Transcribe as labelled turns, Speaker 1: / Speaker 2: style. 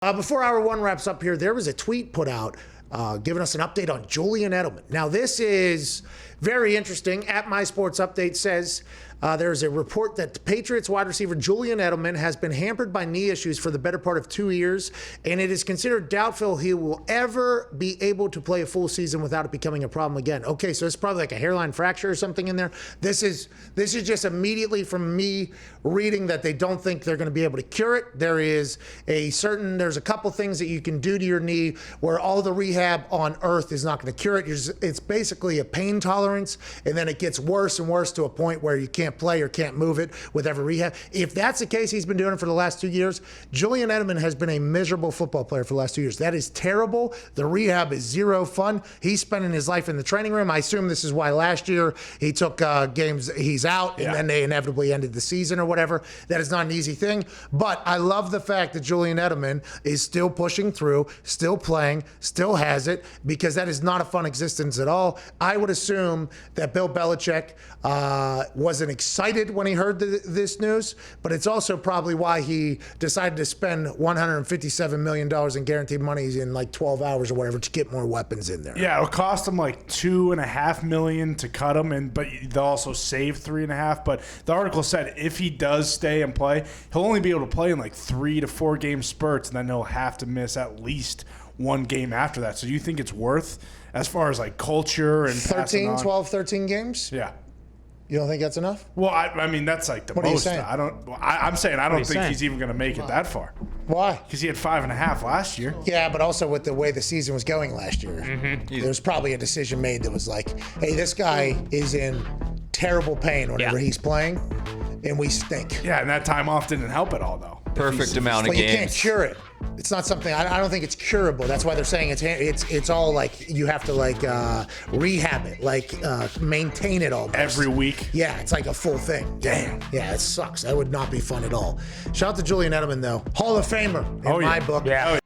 Speaker 1: Before hour one wraps up here, there was a tweet put out giving us an update on Julian Edelman. Now, this is very interesting. At My Sports Update says there's a report that the Patriots wide receiver Julian Edelman has been hampered by knee issues for the better part of 2 years, and it is considered doubtful he will ever be able to play a full season without it becoming a problem again. Okay, so it's probably like a hairline fracture or something in there. This is just immediately from me reading that they don't think they're going to be able to cure it. There's a couple things that you can do to your knee where all the rehab on earth is not going to cure it. It's basically a pain tolerance, and then it gets worse and worse to a point where you can't play or can't move it with every rehab. If that's the case, he's been doing it for the last 2 years. Julian Edelman has been a miserable football player for the last 2 years. That is terrible. The rehab is zero fun. He's spending his life in the training room. I assume this is why last year he took games he's out, and then they inevitably ended the season or whatever. That is not an easy thing. But I love the fact that Julian Edelman is still pushing through, still playing, still has it, because that is not a fun existence at all. I would assume that Bill Belichick wasn't excited when he heard this news, but it's also probably why he decided to spend $157 million in guaranteed money in like 12 hours or whatever to get more weapons in there.
Speaker 2: Yeah, it'll cost them like $2.5 million to cut him, but they'll also save $3.5. But the article said if he does stay and play, he'll only be able to play in like 3 to 4 game spurts, and then he'll have to miss at least one game after that. So do you think it's worth, as far as like culture and
Speaker 1: 13 games?
Speaker 2: Yeah.
Speaker 1: You don't think that's enough?
Speaker 2: Well, I mean, that's like the most.
Speaker 1: Are you saying?
Speaker 2: I'm saying I don't think he's even going to make it that far.
Speaker 1: Why?
Speaker 2: Because he had 5.5 last year.
Speaker 1: Yeah, but also with the way the season was going last year, there's probably a decision made that was like, hey, this guy is in terrible pain whenever he's playing, and we stink.
Speaker 2: Yeah, and that time off didn't help at all, though.
Speaker 3: Perfect amount of games.
Speaker 1: But you can't cure it. It's not something. I don't think it's curable. That's why they're saying it's all like you have to like rehab it, like maintain it all
Speaker 2: every week.
Speaker 1: Yeah, it's like a full thing.
Speaker 2: Damn.
Speaker 1: Yeah, it sucks. That would not be fun at all. Shout out to Julian Edelman though, Hall of Famer in my book.
Speaker 2: Yeah.